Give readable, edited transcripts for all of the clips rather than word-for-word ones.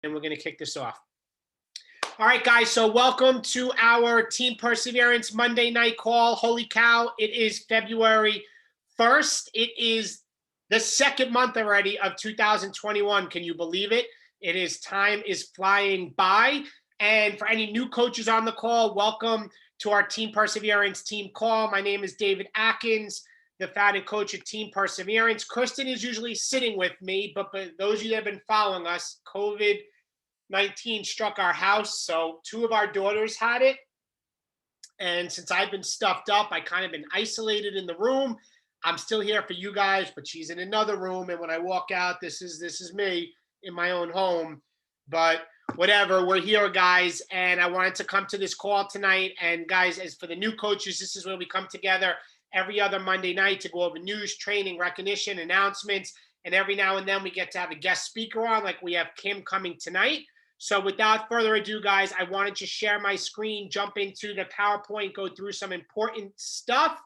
and we're going to kick this off. All right, guys, so welcome to our Team Perseverance Monday night call. Holy cow, it is February 1st. It is the second month already of 2021. Can you believe it? Time is flying by. And for any new coaches on the call, welcome to our Team Perseverance team call. My name is David Atkins, the founding coach of Team Perseverance. Kristen is usually sitting with me, but those of you that have been following us, COVID-19 struck our house, so two of our daughters had it. And since I've been stuffed up, I kind of been isolated in the room. I'm still here for you guys, but she's in another room. And when I walk out, this is me in my own home. But whatever, we're here, guys. And I wanted to come to this call tonight. And guys, as for the new coaches, this is where we come together every other Monday night to go over news, training, recognition, announcements. And every now and then we get to have a guest speaker on, like we have Kim coming tonight. So without further ado, guys, I wanted to share my screen, jump into the PowerPoint, go through some important stuff,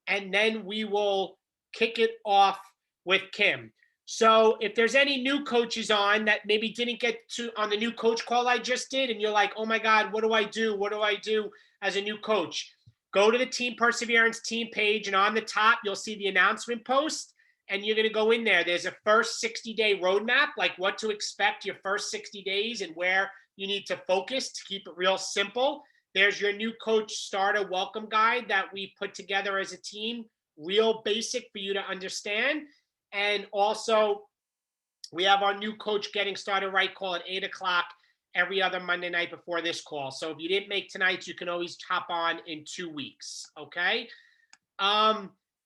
and then we will kick it off with Kim. So if there's any new coaches on that maybe didn't get to on the new coach call I just did, and you're like, oh my God, what do I do? What do I do as a new coach? Go to the Team Perseverance team page, and on the top, you'll see the announcement post. And you're going to go in there. There's a first 60-day roadmap, like what to expect your first 60 days and where you need to focus to keep it real simple. There's your new coach starter welcome guide that we put together as a team, real basic for you to understand. And also, we have our new coach getting started right call at 8 o'clock every other Monday night before this call. So if you didn't make tonight's, you can always hop on in 2 weeks, okay?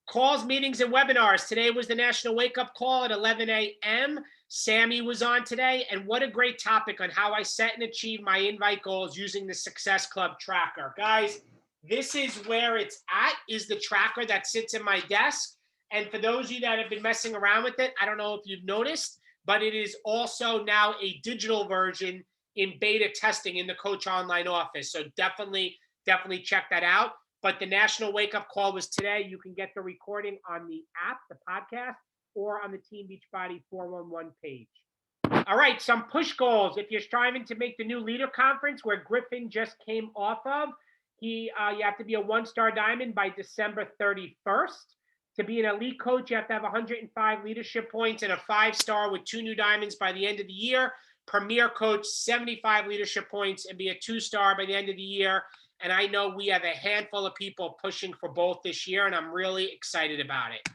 Calls, meetings, and webinars. Today was the National Wake Up Call at 11 a.m. Sammy was on today, and what a great topic on how I set and achieve my invite goals using the Success Club tracker. Guys, this is where it's at, is the tracker that sits in my desk. And for those of you that have been messing around with it, I don't know if you've noticed, but it is also now a digital version in beta testing in the Coach Online office. So definitely check that out. But the National Wake Up Call was today. You can get the recording on the app, the podcast, or on the Team Beachbody 411 page. All right, some push goals. If you're striving to make the new leader conference where Griffin just came off of, you have to be a 1-star diamond by December 31st. To be an elite coach, you have to have 105 leadership points and a 5-star with 2 new diamonds by the end of the year. Premier coach, 75 leadership points and be a 2-star by the end of the year. And I know we have a handful of people pushing for both this year, and I'm really excited about it.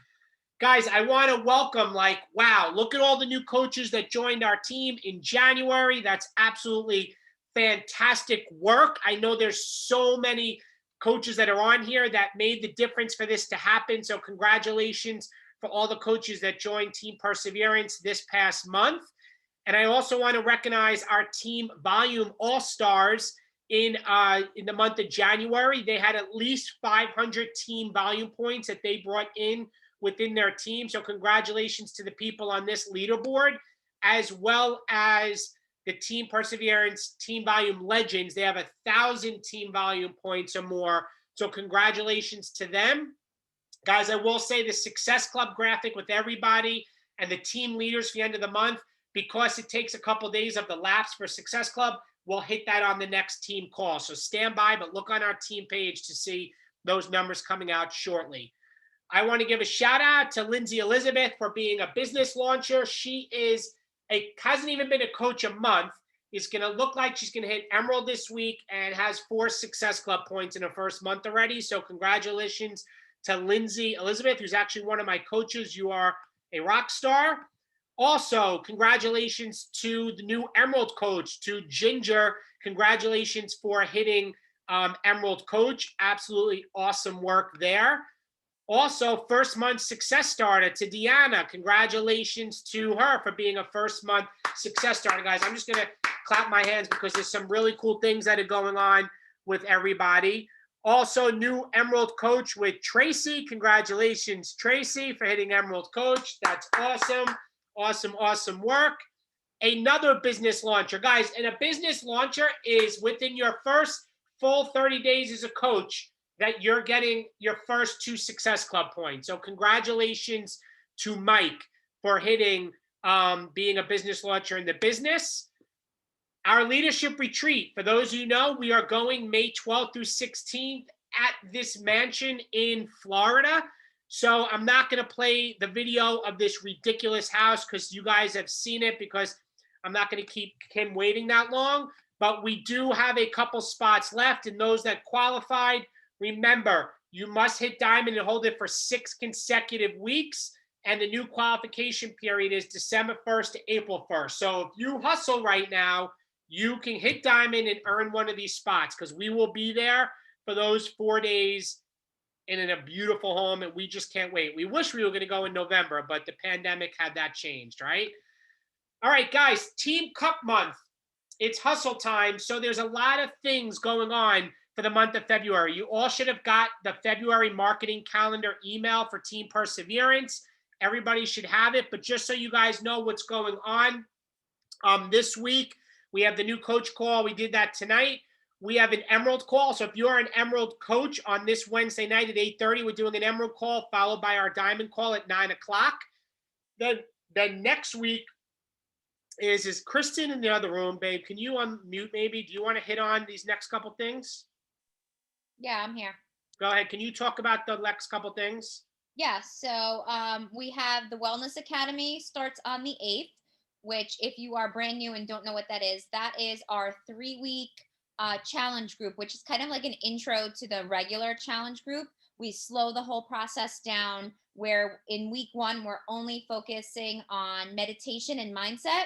Guys, I want to welcome, wow, look at all the new coaches that joined our team in January. That's absolutely fantastic work. I know there's so many coaches that are on here that made the difference for this to happen. So congratulations for all the coaches that joined Team Perseverance this past month. And I also want to recognize our team volume all-stars. In the month of January, they had at least 500 team volume points that they brought in within their team. So congratulations to the people on this leaderboard, as well as the Team Perseverance Team Volume Legends. They have 1,000 team volume points or more. So congratulations to them. Guys, I will say the Success Club graphic with everybody and the team leaders for the end of the month, because it takes a couple days of the lapse for Success Club, we'll hit that on the next team call. So stand by, but look on our team page to see those numbers coming out shortly. I want to give a shout out to Lindsay Elizabeth for being a business launcher. She hasn't even been a coach a month. It's going to look like she's going to hit Emerald this week and has 4 Success Club points in her first month already. So congratulations to Lindsay Elizabeth, who's actually one of my coaches. You are a rock star. Also, congratulations to the new Emerald coach, to Ginger. Congratulations for hitting Emerald coach. Absolutely awesome work there. Also, first month success starter to Deanna. Congratulations to her for being a first month success starter. Guys, I'm just going to clap my hands because there's some really cool things that are going on with everybody. Also, new Emerald coach with Tracy. Congratulations, Tracy, for hitting Emerald coach. That's awesome. Awesome work. Another business launcher. Guys, and a business launcher is within your first full 30 days as a coach that you're getting your first 2 Success Club points. So congratulations to Mike for hitting being a business launcher in the business. Our leadership retreat, for those of you know, we are going May 12th through 16th at this mansion in Florida. So I'm not going to play the video of this ridiculous house because you guys have seen it, because I'm not going to keep Kim waiting that long. But we do have a couple spots left, and those that qualified, remember, you must hit diamond and hold it for 6 consecutive weeks. And the new qualification period is December 1st to April 1st. So if you hustle right now, you can hit diamond and earn one of these spots, because we will be there for those 4 days and in a beautiful home, and we just can't wait. We wish we were going to go in November, but the pandemic had that changed, right? All right, guys, Team Cup month. It's hustle time. So there's a lot of things going on for the month of February. You all should have got the February marketing calendar email for Team Perseverance. Everybody should have it, but just so you guys know what's going on, this week, we have the new coach call. We did that tonight. We have an Emerald call. So if you're an Emerald coach on this Wednesday night at 8:30, we're doing an Emerald call followed by our Diamond call at 9 o'clock. Then next week is Kristen in the other room, babe? Can you unmute maybe? Do you want to hit on these next couple things? Yeah, I'm here. Go ahead. Can you talk about the next couple things? Yeah, so we have the Wellness Academy starts on the 8th, which if you are brand new and don't know what that is our 3-week challenge group, which is kind of like an intro to the regular challenge group. We slow the whole process down, where in week 1, we're only focusing on meditation and mindset.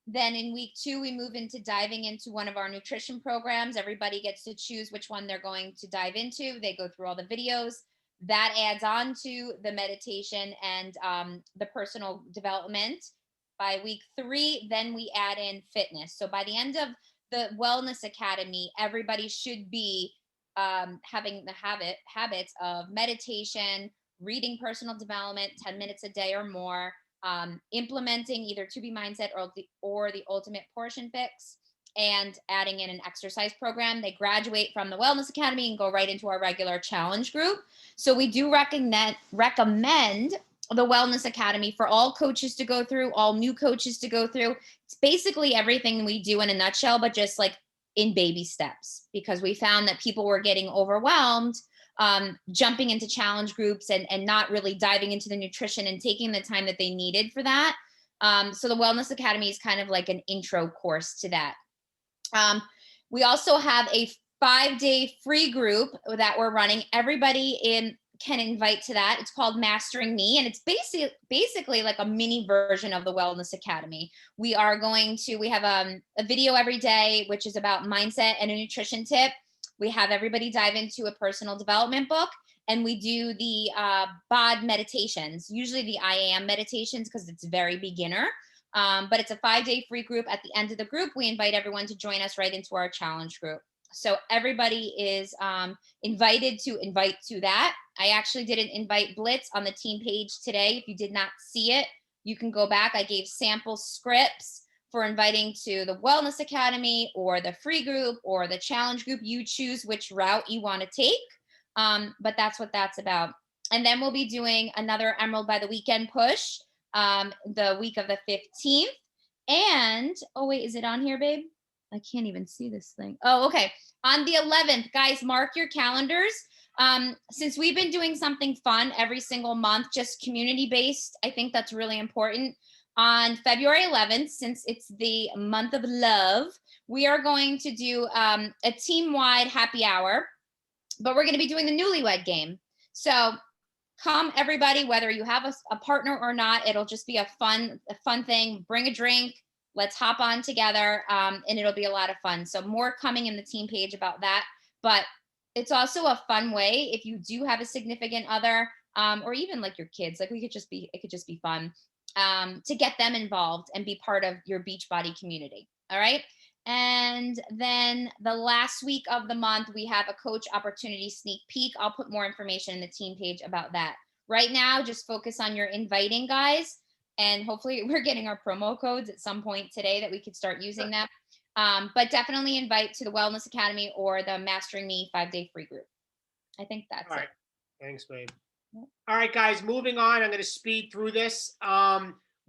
Then in week 2, we move into diving into one of our nutrition programs. Everybody gets to choose which one they're going to dive into. They go through all the videos. That adds on to the meditation and the personal development. By week 3, then we add in fitness. So by the end of the Wellness Academy, everybody should be having the habits of meditation, reading personal development 10 minutes a day or more, implementing either 2B mindset or the ultimate portion fix, and adding in an exercise program. They graduate from the Wellness Academy and go right into our regular challenge group. So we do recommend the Wellness Academy for all coaches to go through, all new coaches to go through. It's basically everything we do in a nutshell, but just like in baby steps, because we found that people were getting overwhelmed jumping into challenge groups and not really diving into the nutrition and taking the time that they needed for that. So the Wellness Academy is kind of like an intro course to that. We also have a 5-day free group that we're running. Everybody can invite to that. It's called Mastering Me, and it's basically like a mini version of the Wellness Academy. We have a video every day, which is about mindset and a nutrition tip. We have everybody dive into a personal development book, and we do the bod meditations, usually the I am meditations, because it's very beginner. But it's a 5-day free group. At the end of the group, we invite everyone to join us right into our challenge group. So everybody is invited to that. I actually did an invite blitz on the team page today. If you did not see it, you can go back. I gave sample scripts for inviting to the Wellness Academy or the free group or the challenge group. You choose which route you want to take. But that's what that's about. And then we'll be doing another Emerald by the Weekend push the week of the 15th. And, oh wait, is it on here, babe? I can't even see this thing. Oh, okay. On the 11th, guys, mark your calendars. Since we've been doing something fun every single month, just community-based, I think that's really important. On February 11th, since it's the month of love, we are going to do a team-wide happy hour, but we're going to be doing the newlywed game. So come everybody, whether you have a partner or not, it'll just be a fun thing. Bring a drink. Let's hop on together, and it'll be a lot of fun. So more coming in the team page about that. But it's also a fun way if you do have a significant other, or even like your kids. Like it could just be fun to get them involved and be part of your Beachbody community. All right. And then the last week of the month, we have a coach opportunity sneak peek. I'll put more information in the team page about that. Right now, just focus on your inviting, guys. And hopefully we're getting our promo codes at some point today that we could start using them. But definitely invite to the Wellness Academy or the Mastering Me 5-day free group. I think that's it. Thanks, babe. All right, guys, moving on. I'm going to speed through this.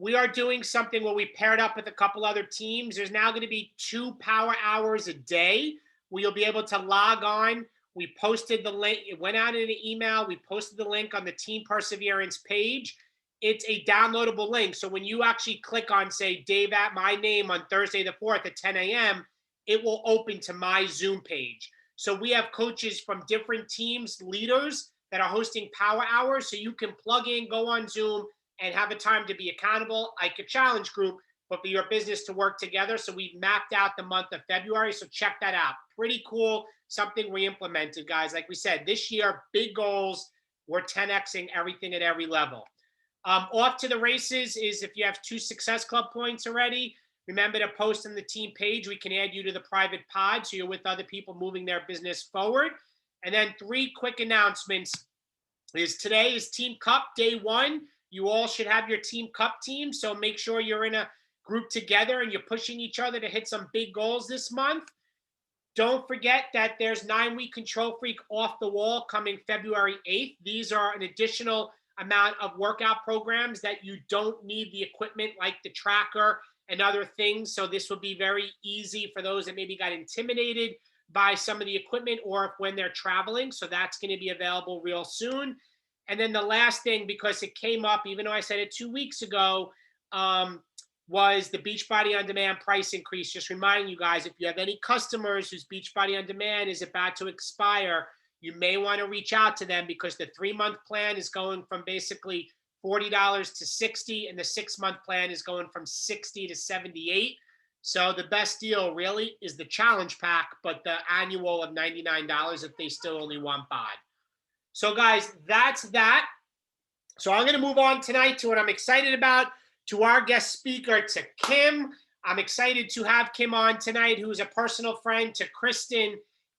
we are doing something where we paired up with a couple other teams. There's now going to be 2 power hours a day where you'll be able to log on. We posted the link. It went out in an email. We posted the link on the Team Perseverance page. It's a downloadable link. So when you actually click on, say, Dave at my name on Thursday the 4th at 10 a.m., it will open to my Zoom page. So we have coaches from different teams, leaders that are hosting power hours. So you can plug in, go on Zoom, and have a time to be accountable, like a challenge group, but for your business to work together. So we've mapped out the month of February. So check that out. Pretty cool. Something we implemented, guys. Like we said, this year, big goals. We're 10Xing everything at every level. Off to the races is if you have 2 Success Club points already, remember to post on the team page. We can add you to the private pod so you're with other people moving their business forward. And then 3 quick announcements is today is Team Cup Day 1. You all should have your Team Cup team. So make sure you're in a group together and you're pushing each other to hit some big goals this month. Don't forget that there's 9-week Control Freak Off the Wall coming February 8th. These are an additional amount of workout programs that you don't need the equipment like the tracker and other things. So this will be very easy for those that maybe got intimidated by some of the equipment or if when they're traveling. So that's going to be available real soon. And then the last thing, because it came up, even though I said it 2 weeks ago, was the Beachbody On Demand price increase. Just reminding you guys, if you have any customers whose Beachbody On Demand is about to expire, you may want to reach out to them because the 3-month plan is going from basically $40 to $60, and the 6-month plan is going from $60 to $78. So the best deal really is the challenge pack, but the annual of $99 if they still only want bod. So guys, that's that. So I'm going to move on tonight to what I'm excited about, to our guest speaker, to Kim. I'm excited to have Kim on tonight, who's a personal friend to Kristen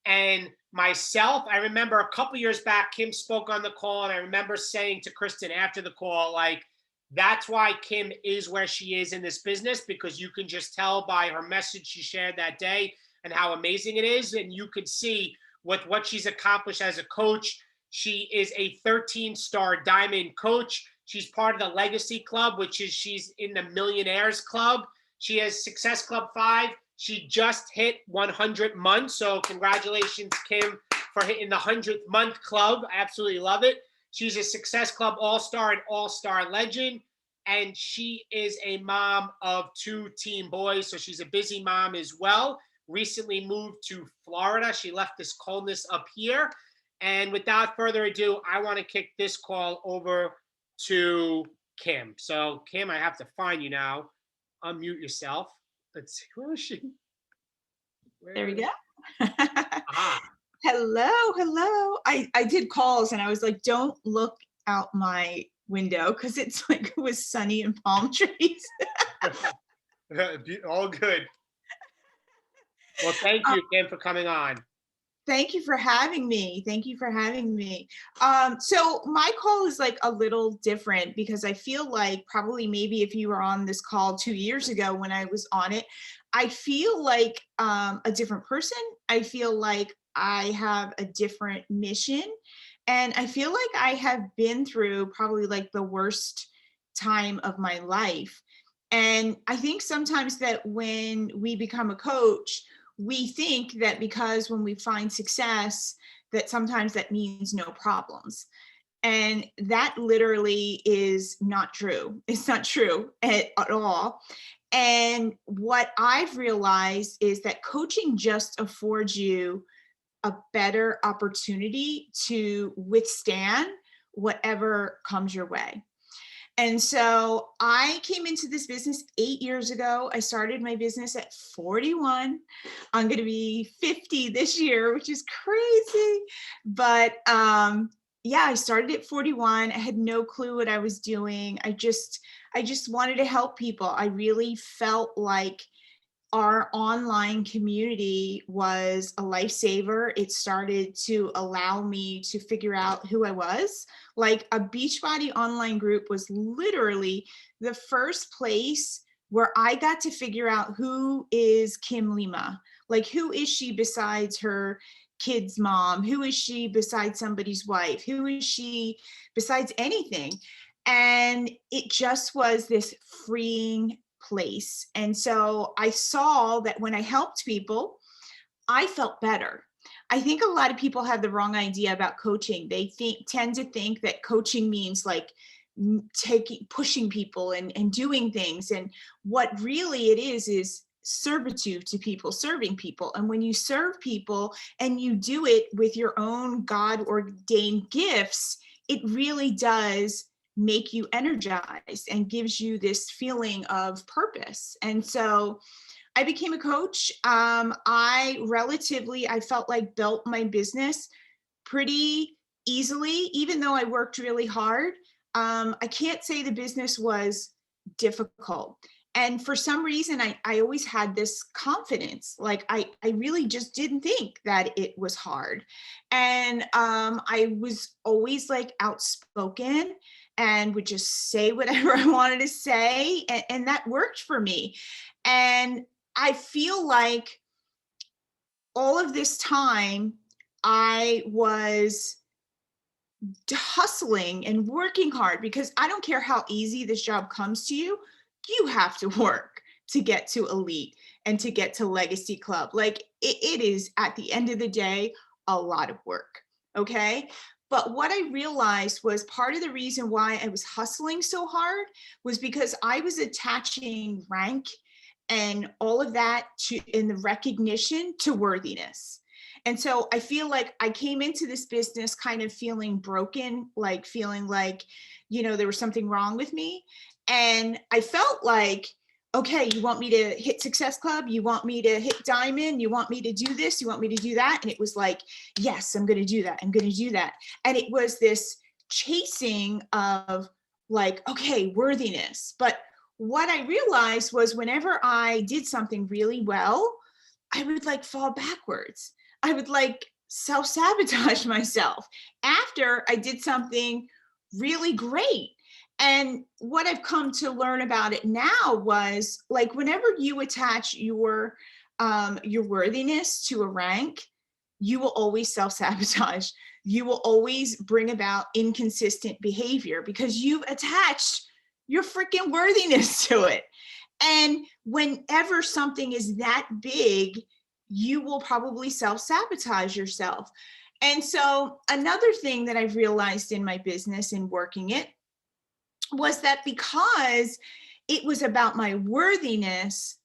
and myself. I remember a couple years back, Kim spoke on the call, and I remember saying to Kristen after the call, like, that's why Kim is where she is in this business, because you can just tell by her message she shared that day and how amazing it is. And you could see what she's accomplished as a coach. She is a 13-star diamond coach. She's part of the Legacy Club, which is she's in the Millionaires Club. She has Success Club 5. She just hit 100 months. So congratulations, Kim, for hitting the 100th month club. I absolutely love it. She's a Success Club All-Star and All-Star Legend. And she is a mom of 2 teen boys. So she's a busy mom as well. Recently moved to Florida. She left this coldness up here. And without further ado, I want to kick this call over to Kim. So Kim, I have to find you now. Unmute yourself. Let's see, who is she? There we go. Ah. Hello. I did calls and I was like, don't look out my window because it's like it was sunny and palm trees. All good. Well, thank you, Kim, for coming on. Thank you for having me. So my call is like a little different because I feel like probably maybe if you were on this call 2 years ago when I was on it, I feel like a different person. I feel like I have a different mission. And I feel like I have been through probably like the worst time of my life. And I think sometimes that when we become a coach, we think that because when we find success, that sometimes that means no problems. And that literally is not true. It's not true at all. And what I've realized is that coaching just affords you a better opportunity to withstand whatever comes your way. And so I came into this business 8 years ago. I started my business at 41. I'm going to be 50 this year, which is crazy. But yeah, I started at 41. I had no clue what I was doing. I just wanted to help people. I really felt like our online community was a lifesaver. It started to allow me to figure out who I was. Like a Beachbody online group was literally the first place where I got to figure out who is Kim Lima. Like, who is she besides her kid's mom? Who is she besides somebody's wife? Who is she besides anything? And it just was this freeing place. And so I saw that when I helped people, I felt better. I think a lot of people have the wrong idea about coaching. They tend to think that coaching means like pushing people and doing things. And what really it is servitude to people, serving people. And when you serve people and you do it with your own God ordained gifts, it really does make you energized and gives you this feeling of purpose. And so I became a coach. I felt like built my business pretty easily, even though I worked really hard. I can't say the business was difficult. And for some reason, I always had this confidence. Like I really just didn't think that it was hard. And I was always like outspoken and would just say whatever I wanted to say. And that worked for me. And I feel like all of this time I was hustling and working hard, because I don't care how easy this job comes to you, you have to work to get to elite and to get to legacy club. Like it is, at the end of the day, a lot of work. Okay. But what I realized was part of the reason why I was hustling so hard was because I was attaching rank and all of that in the recognition to worthiness. And so I feel like I came into this business kind of feeling broken, like feeling like, there was something wrong with me. And I felt like, okay, you want me to hit Success Club? You want me to hit Diamond? You want me to do this? You want me to do that? And it was like, yes, I'm going to do that. I'm going to do that. And it was this chasing of like, okay, worthiness. But what I realized was whenever I did something really well, I would like fall backwards. I would like self-sabotage myself after I did something really great. And what I've come to learn about it now was like, whenever you attach your worthiness to a rank, you will always self-sabotage. You will always bring about inconsistent behavior because you've attached your freaking worthiness to it. And whenever something is that big, you will probably self-sabotage yourself. And so another thing that I've realized in my business and working it was that because it was about my worthiness,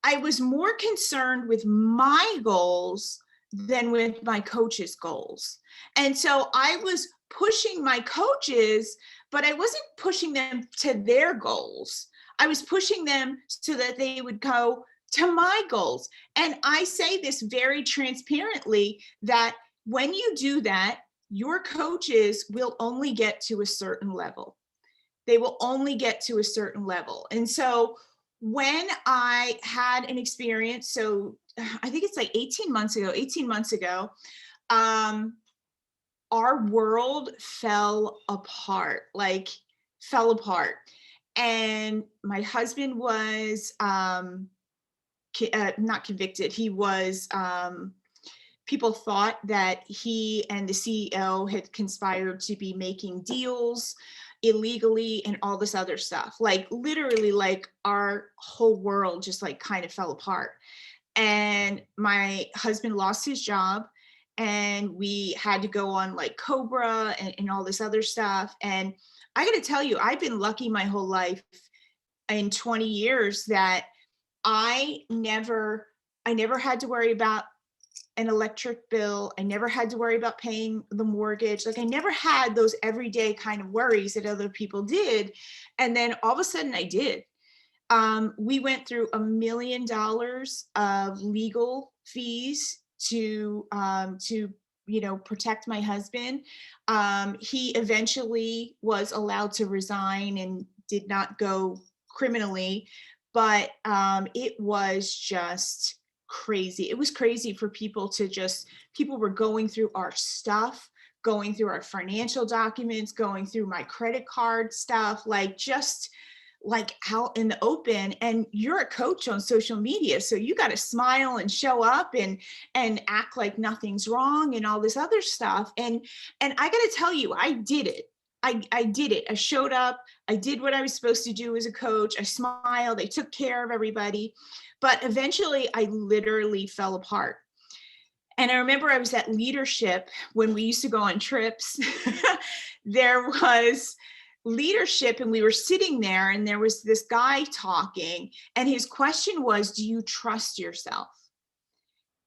I was more concerned with my goals than with my coach's goals. And so I was pushing my coaches, but I wasn't pushing them to their goals. I was pushing them so that they would go to my goals. And I say this very transparently, that when you do that, your coaches will only get to a certain level. They will only get to a certain level. And so when I had an experience, so I think it's like 18 months ago, our world fell apart. And my husband was not convicted. He was, people thought that he and the CEO had conspired to be making deals illegally and all this other stuff. Like literally, like our whole world just like kind of fell apart. And my husband lost his job, and we had to go on like Cobra and all this other stuff. And I got to tell you, I've been lucky my whole life in 20 years that I never had to worry about an electric bill. I never had to worry about paying the mortgage. Like I never had those everyday kind of worries that other people did. And then all of a sudden I did. We went through $1 million of legal fees to protect my husband. He eventually was allowed to resign and did not go criminally, but it was just crazy. It was crazy for people were going through our stuff, going through our financial documents, going through my credit card stuff, just like out in the open. And you're a coach on social media, so you got to smile and show up and act like nothing's wrong and all this other stuff. And I got to tell you, I did it. I did it. I showed up. I did what I was supposed to do as a coach. I smiled. I took care of everybody. But eventually, I literally fell apart. And I remember I was at leadership when we used to go on trips. There was leadership, and we were sitting there, and there was this guy talking. And his question was, do you trust yourself?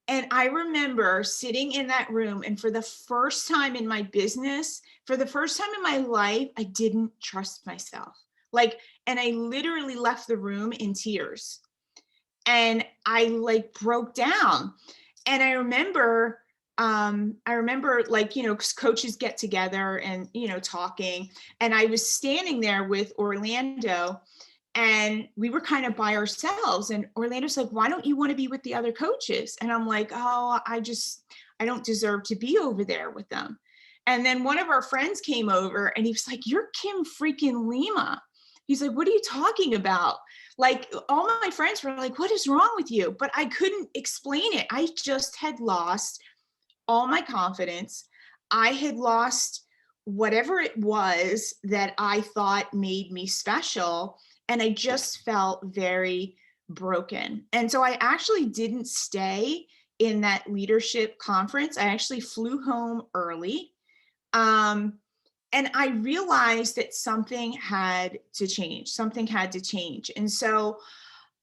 And I remember sitting in that room, and for the first time in my business, for the first time in my life, I didn't trust myself. Like, and I literally left the room in tears. And I like broke down. And I remember like, you know, 'cause coaches get together and, you know, talking. And I was standing there with Orlando, and we were kind of by ourselves. And Orlando's like, why don't you want to be with the other coaches? And I'm like, oh, I don't deserve to be over there with them. And then one of our friends came over, and he was like, you're Kim freaking Lima. He's like, what are you talking about? Like, all my friends were like, what is wrong with you? But I couldn't explain it. I just had lost all my confidence. I had lost whatever it was that I thought made me special. And I just felt very broken. And so I actually didn't stay in that leadership conference. I actually flew home early. And I realized that something had to change. Something had to change. And so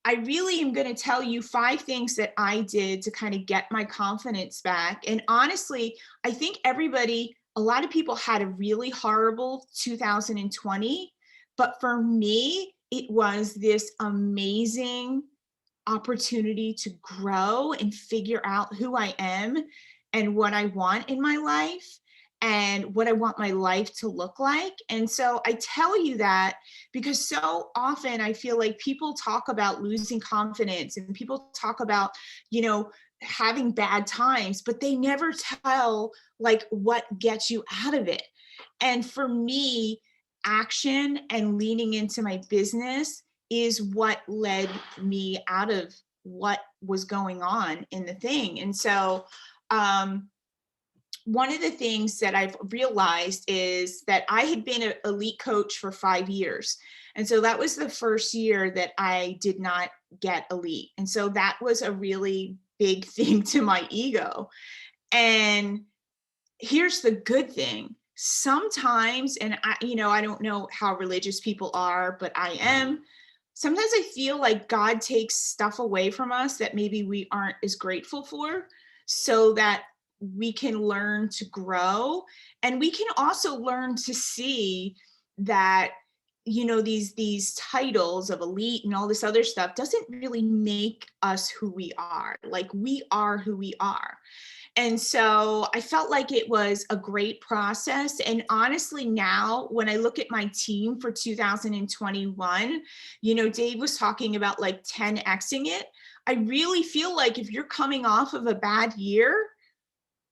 I really am going to tell you 5 things that I did to kind of get my confidence back. And honestly, I think a lot of people had a really horrible 2020. But for me, it was this amazing opportunity to grow and figure out who I am and what I want in my life and what I want my life to look like. And so I tell you that because so often I feel like people talk about losing confidence and people talk about, you know, having bad times, but they never tell like what gets you out of it. And for me, action and leaning into my business is what led me out of what was going on in the thing. And so, one of the things that I've realized is that I had been an elite coach for 5 years. And so that was the first year that I did not get elite. And so that was a really big thing to my ego. And here's the good thing. Sometimes, and I don't know how religious people are, but I am. Sometimes I feel like God takes stuff away from us that maybe we aren't as grateful for, so that we can learn to grow. And we can also learn to see that, you know, these titles of elite and all this other stuff doesn't really make us who we are. Like, we are who we are. And so I felt like it was a great process. And honestly, now when I look at my team for 2021, you know, Dave was talking about like 10Xing it. I really feel like if you're coming off of a bad year,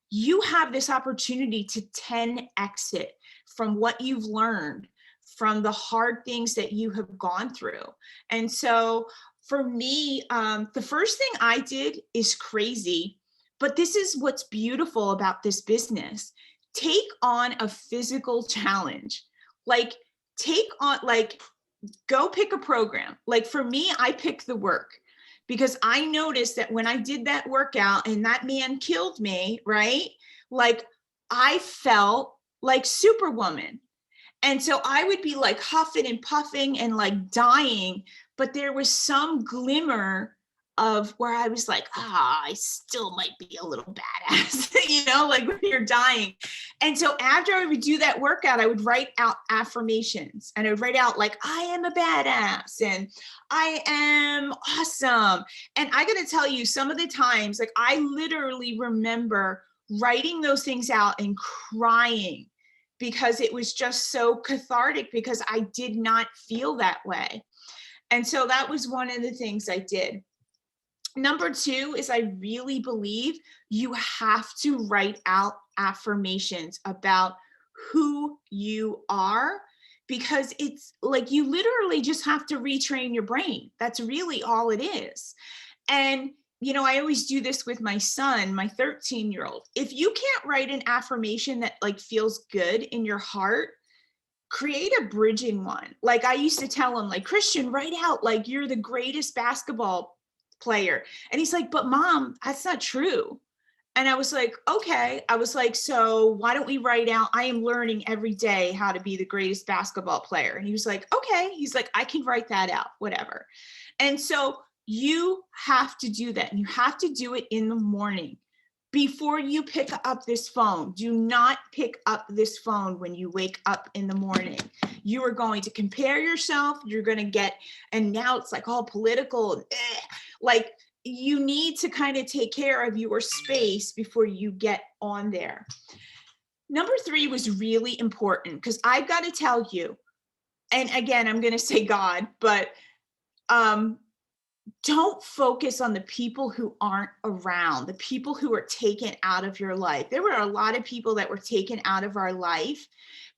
you have this opportunity to 10X it from what you've learned, from the hard things that you have gone through. And so for me, the first thing I did is crazy, but this is what's beautiful about this business. Take on a physical challenge. Like, go pick a program. Like, for me, I picked the work, because I noticed that when I did that workout and that man killed me, right? Like, I felt like Superwoman. And so I would be like huffing and puffing and like dying, but there was some glimmer of where I was like, I still might be a little badass, you know, like when you're dying. And so after I would do that workout, I would write out affirmations, and I would write out like, I am a badass and I am awesome. And I got to tell you, some of the times, like, I literally remember writing those things out and crying, because it was just so cathartic, because I did not feel that way. And so that was one of the things I did. Number 2 is I really believe you have to write out affirmations about who you are, because it's like you literally just have to retrain your brain. That's really all it is. And, you know, I always do this with my son, my 13-year-old. If you can't write an affirmation that like feels good in your heart, create a bridging one. Like I used to tell him, like, Christian, write out like you're the greatest basketball player. And he's like, but mom, that's not true. And I was like, okay. I was like, so why don't we write out, I am learning every day how to be the greatest basketball player. And he was like, okay. He's like, I can write that out, whatever. And so you have to do that. And you have to do it in the morning before you pick up this phone. Do not pick up this phone when you wake up in the morning. You are going to compare yourself. You're going to get, and now it's like all political, like you need to kind of take care of your space before you get on there. Number 3 was really important because I've got to tell you, and again, I'm going to say God, but don't focus on the people who aren't around, the people who are taken out of your life. There were a lot of people that were taken out of our life.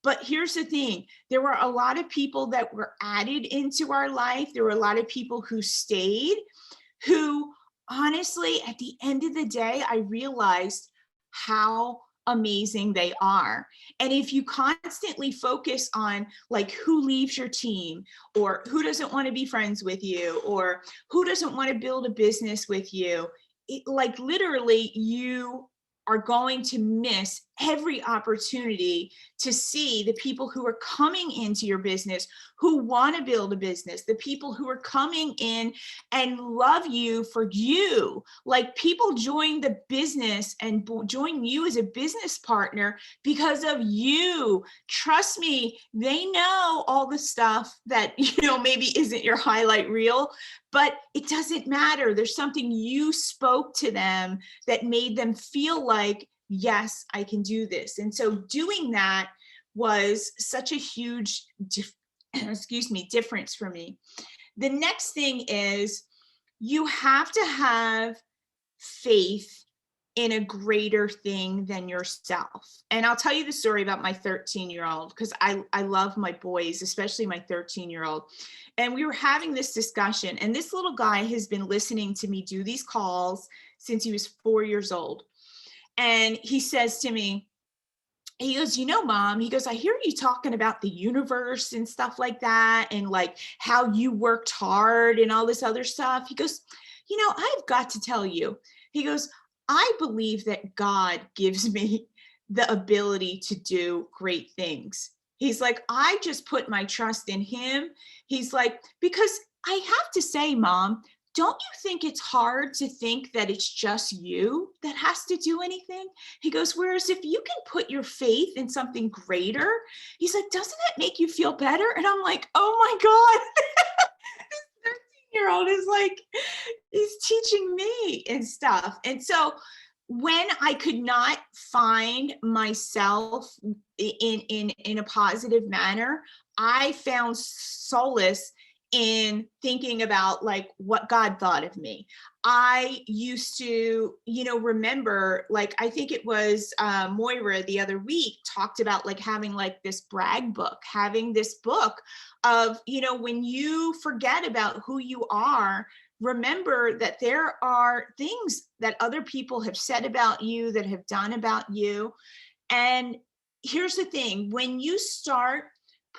But here's the thing, there were a lot of people that were added into our life. There were a lot of people who stayed, who honestly, at the end of the day, I realized how amazing they are. And if you constantly focus on like who leaves your team or who doesn't want to be friends with you or who doesn't want to build a business with you, like literally you are going to miss every opportunity to see the people who are coming into your business, who want to build a business, the people who are coming in and love you for you. Like people join the business and join you as a business partner because of you. Trust me, they know all the stuff that, maybe isn't your highlight reel, but it doesn't matter. There's something you spoke to them that made them feel like, yes, I can do this. And so doing that was such a huge, difference for me. The next thing is you have to have faith in a greater thing than yourself. And I'll tell you the story about my 13-year-old because I love my boys, especially my 13-year-old. And we were having this discussion, and this little guy has been listening to me do these calls since he was 4 years old. And he says to me, he goes, Mom, he goes, I hear you talking about the universe and stuff like that, and like how you worked hard and all this other stuff. He goes, I've got to tell you, he goes, I believe that God gives me the ability to do great things. He's like, I just put my trust in him. He's like, because I have to say, Mom, don't you think it's hard to think that it's just you that has to do anything? He goes, whereas if you can put your faith in something greater, he's like, doesn't that make you feel better? And I'm like, oh my God, this 13-year-old is like, he's teaching me and stuff. And so when I could not find myself in a positive manner, I found solace in thinking about like what God thought of me. I used to, remember, like, I think it was Moira the other week talked about like having like this brag book, having this book of, when you forget about who you are, remember that there are things that other people have said about you, that have done about you. And here's the thing, when you start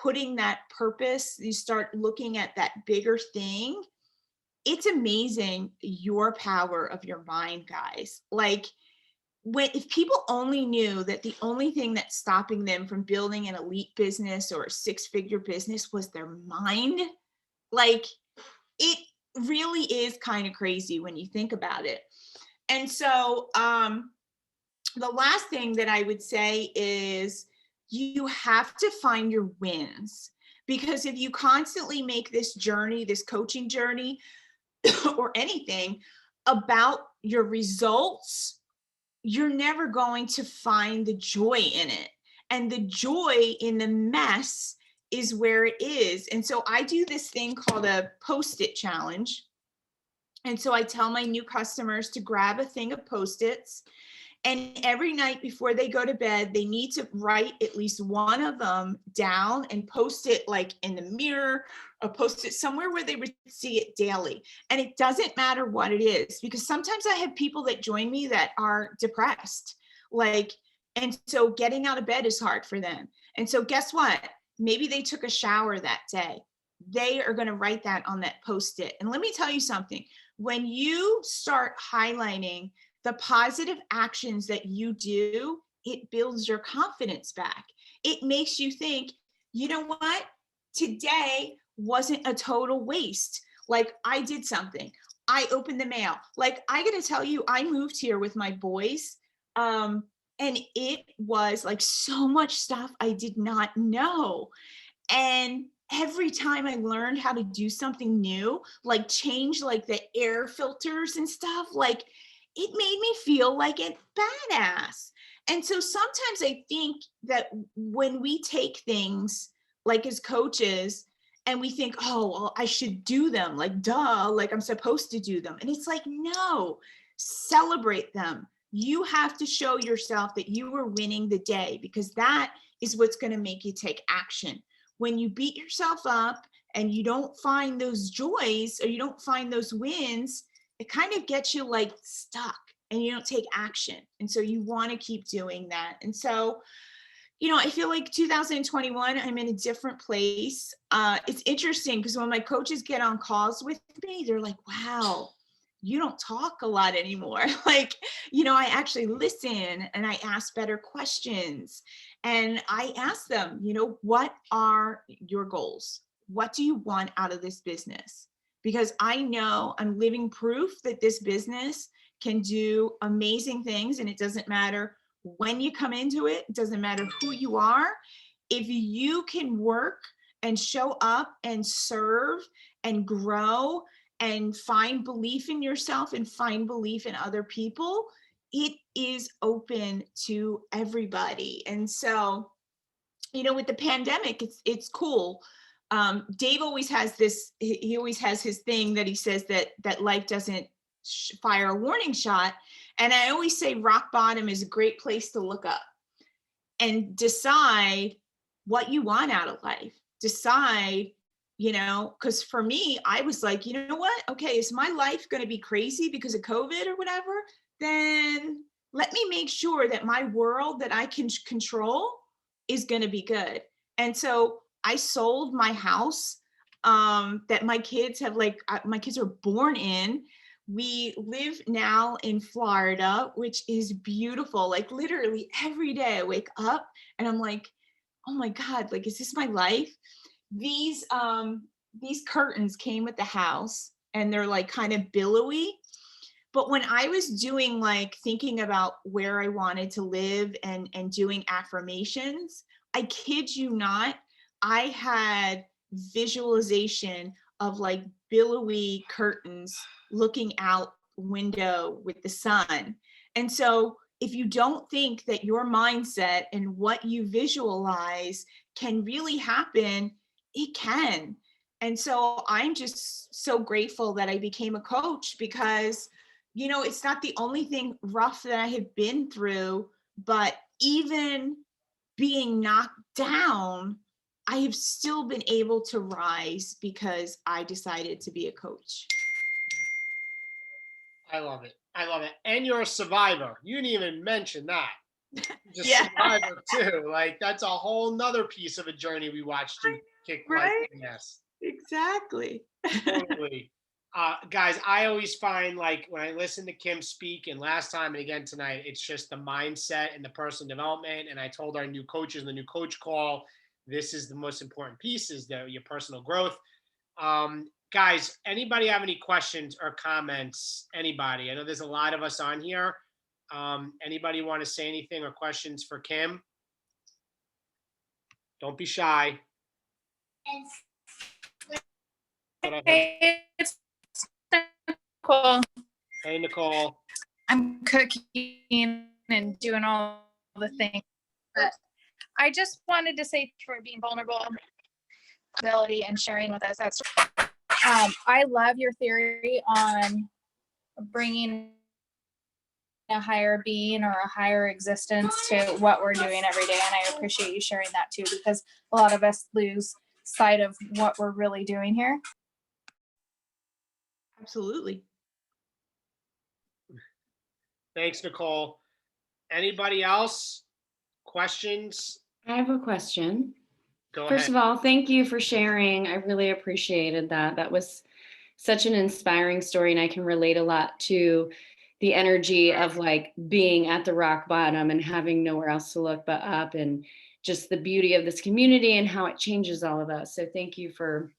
putting that purpose, you start looking at that bigger thing, it's amazing your power of your mind, guys. Like if people only knew that the only thing that's stopping them from building an elite business or a 6-figure business was their mind, like it really is kind of crazy when you think about it. And so the last thing that I would say is you have to find your wins, because if you constantly make this journey, this coaching journey or anything about your results, you're never going to find the joy in it. And the joy in the mess is where it is. And so I do this thing called a Post-it challenge. And so I tell my new customers to grab a thing of Post-its, and every night before they go to bed, they need to write at least one of them down and post it like in the mirror or post it somewhere where they would see it daily. And it doesn't matter what it is, because sometimes I have people that join me that are depressed, and so getting out of bed is hard for them. And so guess what? maybe they took a shower that day. They are going to write that on that Post-it. And let me tell you something, when you start highlighting the positive actions that you do, it builds your confidence back. It makes you think, you know what? Today wasn't a total waste. Like, I did something. I opened the mail. Like, I got to tell you, I moved here with my boys. And it was like so much stuff I did not know. And every time I learned how to do something new, like change like the air filters and stuff, like it made me feel like a badass. And so sometimes I think that when we take things like as coaches and we think, oh, well, I should do them, like, duh, like I'm supposed to do them. And it's like, no, celebrate them. You have to show yourself that you were winning the day, because that is what's going to make you take action. When you beat yourself up and you don't find those joys or you don't find those wins, it kind of gets you like stuck and you don't take action. And so you want to keep doing that. And so, you know, I feel like 2021, I'm in a different place. It's interesting because when my coaches get on calls with me, they're like, wow, you don't talk a lot anymore. Like, you know, I actually listen and I ask better questions. And I ask them, you know, what are your goals? What do you want out of this business? Because I know I'm living proof that this business can do amazing things, and it doesn't matter when you come into it, it doesn't matter who you are. If you can work and show up and serve and grow and find belief in yourself and find belief in other people, it is open to everybody. And so, you know, with the pandemic, it's cool. Dave always has this, he always has his thing that he says that life doesn't fire a warning shot. And I always say rock bottom is a great place to look up and decide what you want out of life. Decide, you know, because for me, I was like, you know what? Okay, is my life going to be crazy because of COVID or whatever? Then let me make sure that my world that I can control is going to be good. And so I sold my house that my kids have, like, my kids are born in. We live now in Florida, which is beautiful. Like literally every day I wake up and I'm like, oh my God, like, is this my life? These curtains came with the house and they're like kind of billowy. But when I was doing, like, thinking about where I wanted to live and doing affirmations, I kid you not, I had visualization of like billowy curtains looking out window with the sun. And so if you don't think that your mindset and what you visualize can really happen, it can. And so I'm just so grateful that I became a coach, because, you know, it's not the only thing rough that I have been through, but even being knocked down, I have still been able to rise because I decided to be a coach. I love it. I love it. And you're a survivor. You didn't even mention that. Just Yeah. survivor too. Like, that's a whole nother piece of a journey we watched you kick Right? like ass. Exactly. Totally. Guys, I always find, like, when I listen to Kim speak, and last time and again tonight, it's just the mindset and the personal development. And I told our new coaches in the new coach call, this is the most important piece, is your personal growth. Guys, anybody have any questions or comments? Anybody? I know there's a lot of us on here. Anybody want to say anything or questions for Kim? Don't be shy. Hey, it's Nicole. Hey, Nicole. I'm cooking and doing all the things. But I just wanted to say for being vulnerable, ability, and sharing with us. That's I love your theory on bringing a higher being or a higher existence to what we're doing every day, and I appreciate you sharing that too, because a lot of us lose sight of what we're really doing here. Absolutely. Thanks, Nicole. Anybody else? Questions? I have a question. Go First ahead. of all, thank you for sharing. I really appreciated that. That was such an inspiring story, and I can relate a lot to the energy of like being at the rock bottom and having nowhere else to look but up, and just the beauty of this community and how it changes all of us. So thank you for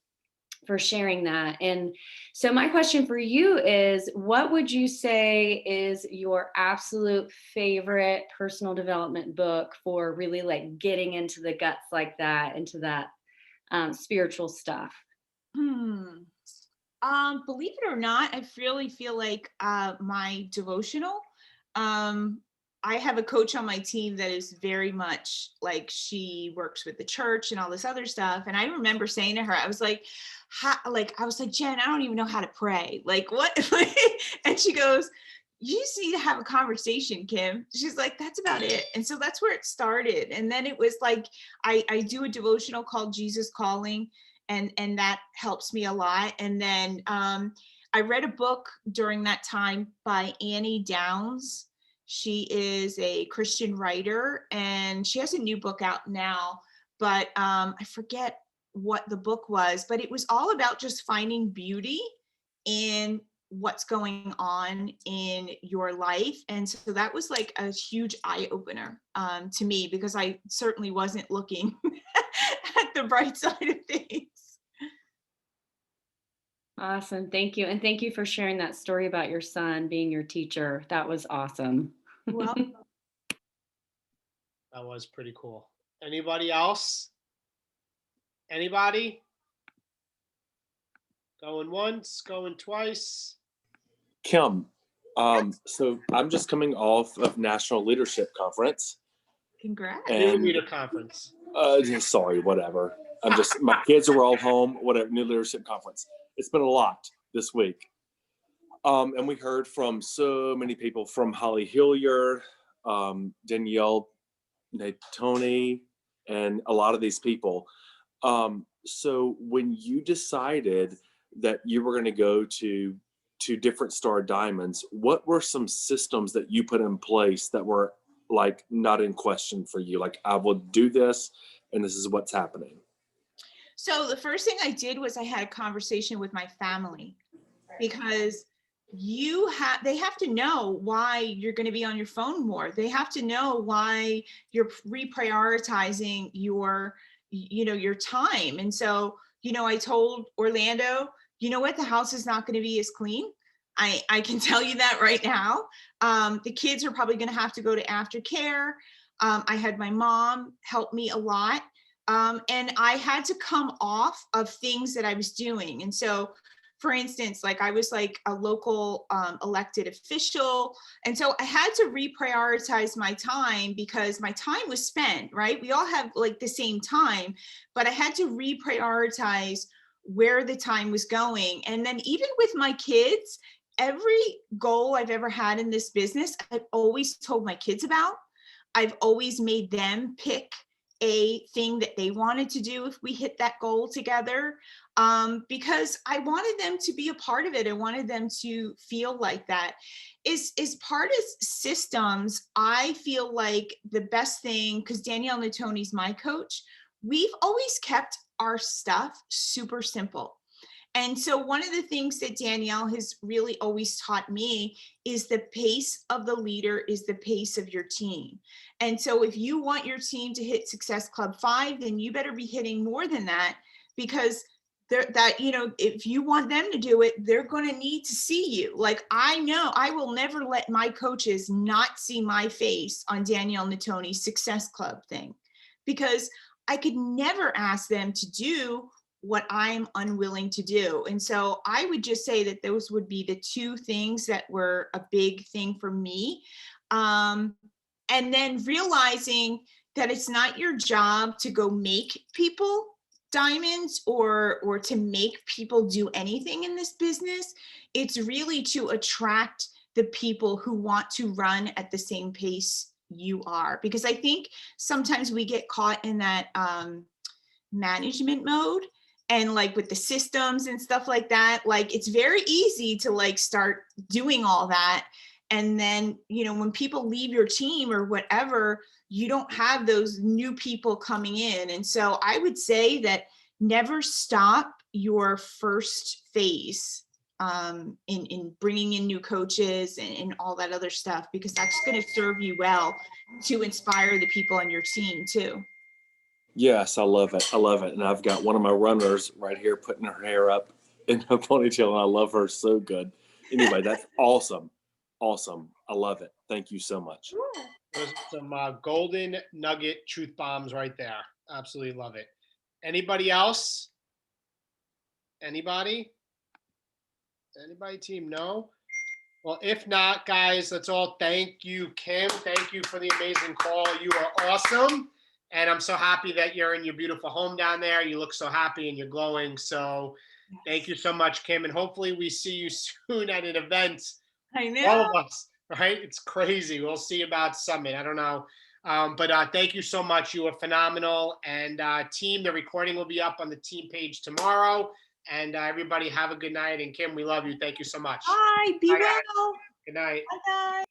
sharing that. And so my question for you is, what would you say is your absolute favorite personal development book for really like getting into the guts like that, into that spiritual stuff? Believe it or not, I really feel like my devotional. I have a coach on my team that is very much like, she works with the church and all this other stuff. And I remember saying to her, I was like, Jen, I don't even know how to pray. Like, what? And she goes, you just need to have a conversation, Kim. She's like, that's about it. And so that's where it started. And then it was like, I do a devotional called Jesus Calling, and that helps me a lot. And then I read a book during that time by Annie Downs. She is a Christian writer, and she has a new book out now, but I forget what the book was, but it was all about just finding beauty in what's going on in your life. And so that was like a huge eye opener to me, because I certainly wasn't looking at the bright side of things. Awesome. Thank you. And thank you for sharing that story about your son being your teacher. That was awesome. Well, That was pretty cool. Anybody else? Anybody? Going once, going twice. Kim, so I'm just coming off of National Leadership Conference. congrats. New And leader conference. sorry, whatever. I'm just, my kids are all home, whatever, New Leadership Conference. It's been a lot this week. And we heard from so many people, from Holly Hillier, Danielle Natoni, and a lot of these people. So when you decided that you were going to go to different Star Diamonds, what were some systems that you put in place that were like not in question for you? Like, I will do this, and this is what's happening. So the first thing I did was I had a conversation with my family, because they have to know why you're going to be on your phone more. They have to know why you're reprioritizing your time. And so, I told Orlando, you know what, the house is not going to be as clean. I can tell you that right now. The kids are probably going to have to go to aftercare. I had my mom help me a lot. And I had to come off of things that I was doing. And so, for instance, like, I was like a local elected official. And so I had to reprioritize my time, because my time was spent, right? We all have like the same time, but I had to reprioritize where the time was going. And then even with my kids, every goal I've ever had in this business, I've always told my kids about. I've always made them pick a thing that they wanted to do if we hit that goal together, because I wanted them to be a part of it. I wanted them to feel like that. Is part of systems. I feel like the best thing, because Danielle Natoni's my coach, we've always kept our stuff super simple. And so one of the things that Danielle has really always taught me is the pace of the leader is the pace of your team. And so if you want your team to hit Success Club 5, then you better be hitting more than that, because if you want them to do it, they're going to need to see you. Like, I know I will never let my coaches not see my face on Danielle Natoni's Success Club thing, because I could never ask them to do what I'm unwilling to do. And so I would just say that those would be the two things that were a big thing for me. And then realizing that it's not your job to go make people diamonds or to make people do anything in this business. It's really to attract the people who want to run at the same pace you are. Because I think sometimes we get caught in that management mode, and like with the systems and stuff like that, like it's very easy to like start doing all that. And then, you know, when people leave your team or whatever, you don't have those new people coming in. And so I would say that never stop your first phase in bringing in new coaches and all that other stuff, because that's going to serve you well to inspire the people on your team too. Yes, I love it. I love it. And I've got one of my runners right here putting her hair up in a ponytail, and I love her so good. Anyway, that's awesome. Awesome. I love it. Thank you so much. Those are some golden nugget truth bombs right there. Absolutely love it. Anybody else? Anybody? Anybody team? No? Well, if not, guys, let's all thank you, Kim. Thank you for the amazing call. You are awesome. And I'm so happy that you're in your beautiful home down there. You look so happy and you're glowing. So thank you so much, Kim. And hopefully we see you soon at an event. I know. All of us, right? It's crazy. We'll see about Summit. I don't know. But thank you so much. You were phenomenal. And team, the recording will be up on the team page tomorrow. And everybody have a good night. And Kim, we love you. Thank you so much. Bye. Be Bye, guys. well. Good night. Bye, guys.